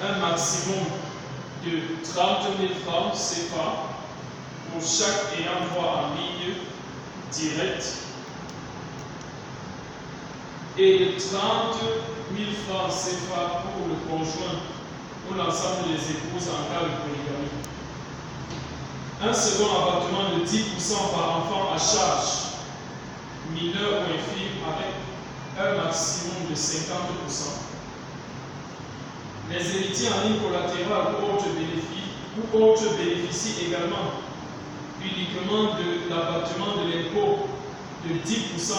un maximum de 30 000 francs CFA pour chaque ayant droit en ligne directe et de 30 000 francs CFA pour le conjoint ou l'ensemble des épouses en cas de polygamie. Un second abattement de 10% par enfant à charge, mineur ou infime, avec un maximum de 50%. Les héritiers en ligne collatérale ou autres bénéficient également uniquement de l'abattement de l'impôt de 10%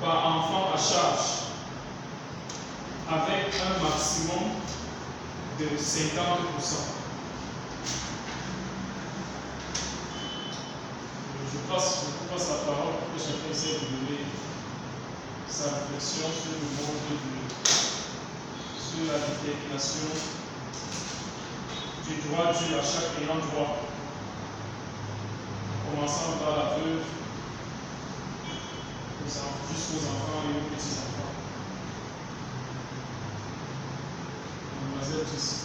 par enfant à charge, avec un maximum de 50%. Je passe la parole pour que chacun essaie de donner sa réflexion sur le monde sur la détermination du droit dû à chaque ayant droit, commençant par la veuve jusqu'aux enfants et aux petits-enfants. Mademoiselle Jessie.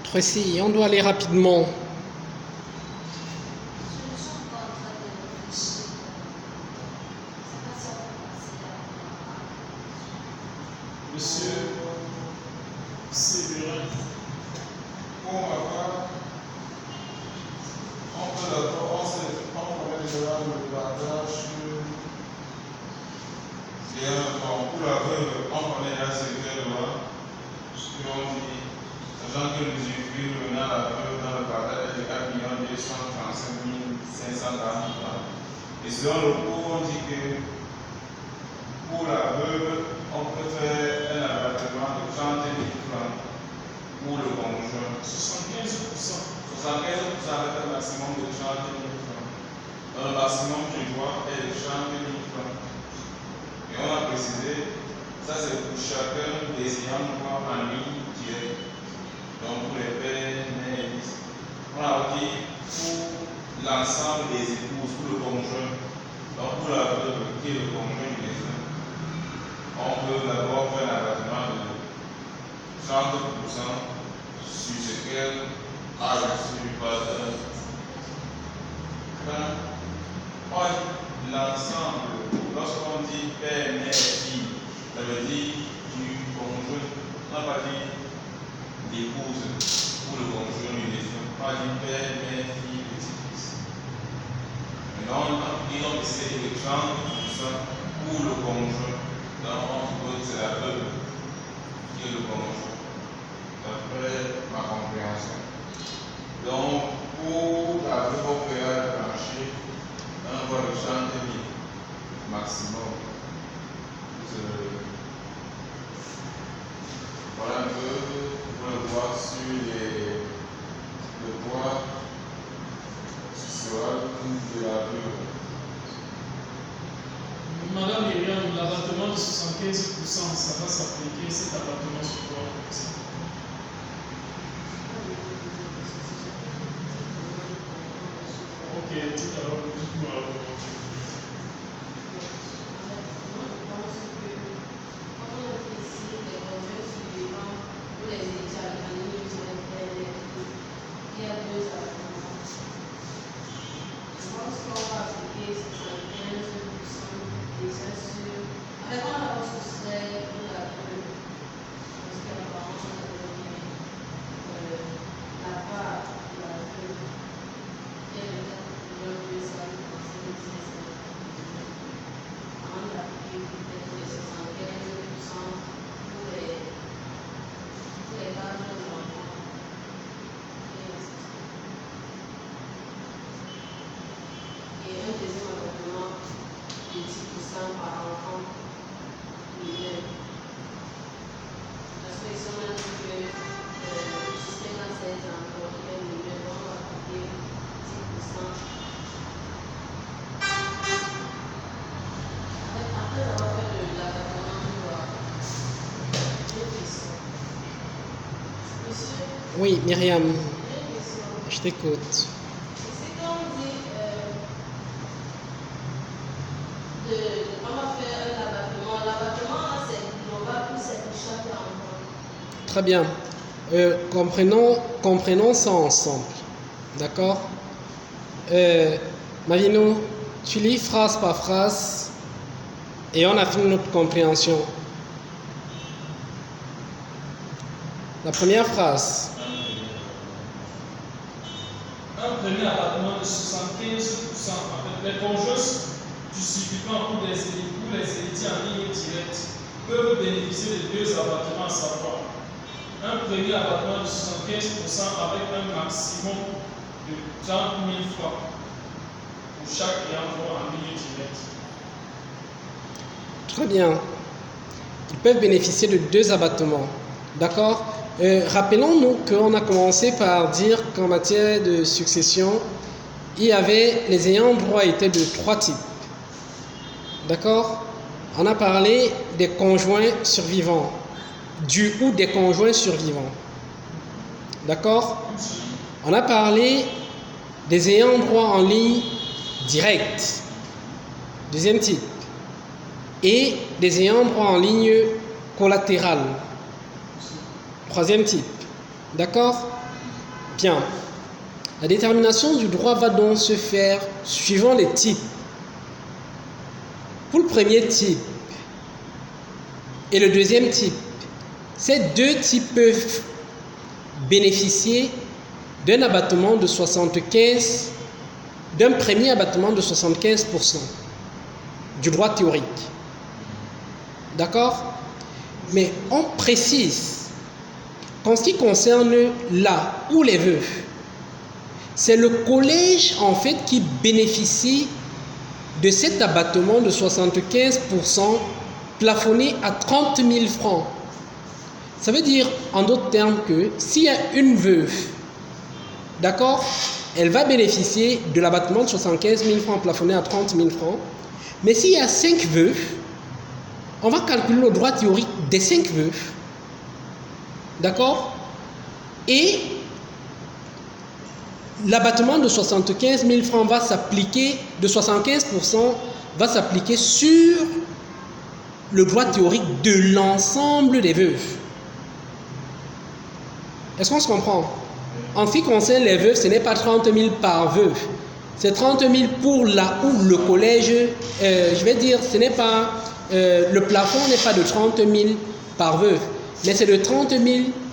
Tracy, on doit aller rapidement. Monsieur Séverin. Pour ma part, on peut d'accord, on permet déjà le partage pour la veuve, on connaît la sévère loi, ce qu'on dit, sachant que l'usufruit revenant à la veuve dans le partage est de 4 235 540 francs. Et selon le cours, on dit que pour la veuve, on peut faire un abattement de 30 000 francs pour le conjoint. 75%. 75% avec un maximum de 30 000 francs. Donc le maximum du droit est de 30 000 francs. Et on a précisé, ça c'est pour chacun des ayants droit en ligne directe. Donc pour les pères, mères et fils. On a dit pour l'ensemble des épouses, pour le conjoint. Donc pour la veuve qui est le conjoint du défunt, on peut d'abord faire un abattement de 30% sur ce qu'elle a reçu par l'ensemble. Lorsqu'on dit père, mère, fille, ça veut dire du conjoint. On n'a pas dit d'épouse pour le conjoint du défunt. On a dit père, mère, fille, petit-fils. Maintenant, ils ont décidé de 30% pour le conjoint. Donc, on suppose que c'est la veuve qui est le conjoint, d'après ma compréhension. Donc, pour la veuve, on peut aller plancher, on va le 30 000 maximum. Voilà un peu, vous pouvez le voir sur le poids social de la veuve. Madame Myriam, l'abattement de 75%, ça va s'appliquer cet abattement sur quoi? Ok, tout à l'heure, dites-moi. Oui, Myriam, je t'écoute. on va faire un abattement. L'abattement, là, c'est global pour chaque endroit. Très bien. Comprenons ça ensemble. D'accord? Mavino, tu lis phrase par phrase et on affine notre compréhension. La première phrase. Un premier abattement de 75%. En fait, les conjoints du suffisant ou les héritiers en ligne directe peuvent bénéficier de 2 abattements à savoir. Un premier abattement de 75% avec un maximum de 30 000 francs pour chaque ayant droit en ligne directe. Très bien. Ils peuvent bénéficier de 2 abattements. D'accord? Rappelons-nous qu'on a commencé par dire qu'en matière de succession, il y avait les ayants droit étaient de 3 types. D'accord? On a parlé des conjoints survivants, du ou des conjoints survivants. D'accord? On a parlé des ayants droit en ligne directe, deuxième type, et des ayants droit en ligne collatérale. Troisième type. D'accord? Bien. La détermination du droit va donc se faire suivant les types. Pour le premier type et le deuxième type, ces 2 types peuvent bénéficier d'un abattement de 75%, d'un premier abattement de 75% du droit théorique. D'accord? Mais on précise qu'en ce qui concerne la ou les veufs, c'est le collège en fait qui bénéficie de cet abattement de 75% plafonné à 30 000 francs. Ça veut dire en d'autres termes que s'il y a une veuve, d'accord, elle va bénéficier de l'abattement de 75 000 francs plafonné à 30 000 francs. Mais s'il y a 5 veuves, on va calculer le droit théorique des 5 veuves. D'accord? Et l'abattement de 75 000 francs va s'appliquer, de 75% va s'appliquer sur le droit théorique de l'ensemble des veuves. Est-ce qu'on se comprend? En ce qui concerne les veuves, ce n'est pas 30 000 par veuve. C'est 30 000 pour la ou le collège. Je vais dire, ce n'est pas, le plafond n'est pas de 30 000 par veuve. Mais c'est de 30 000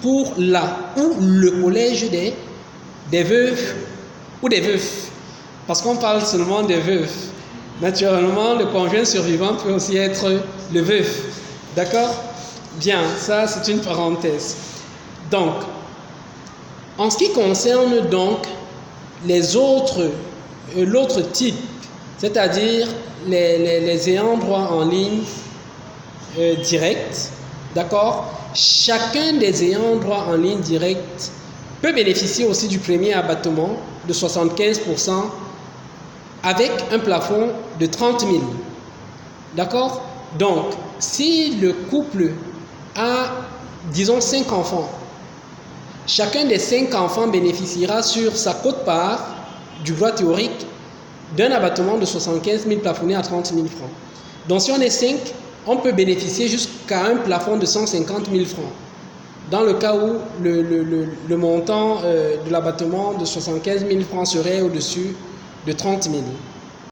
pour la ou le collège des veuves ou des veufs. Parce qu'on parle seulement des veufs. Naturellement, le conjoint survivant peut aussi être le veuf. D'accord? Bien, ça c'est une parenthèse. Donc, en ce qui concerne donc l'autre type, c'est-à-dire les ayants droit en ligne direct, d'accord? Chacun des ayants droit en ligne directe peut bénéficier aussi du premier abattement de 75% avec un plafond de 30 000. D'accord? Donc, si le couple a, disons, 5 enfants, chacun des 5 enfants bénéficiera sur sa quote-part du droit théorique d'un abattement de 75 000 plafonné à 30 000 francs. Donc, si on est 5, on peut bénéficier jusqu'à un plafond de 150 000 francs. Dans le cas où le montant de l'abattement de 75 000 francs serait au-dessus de 30 000.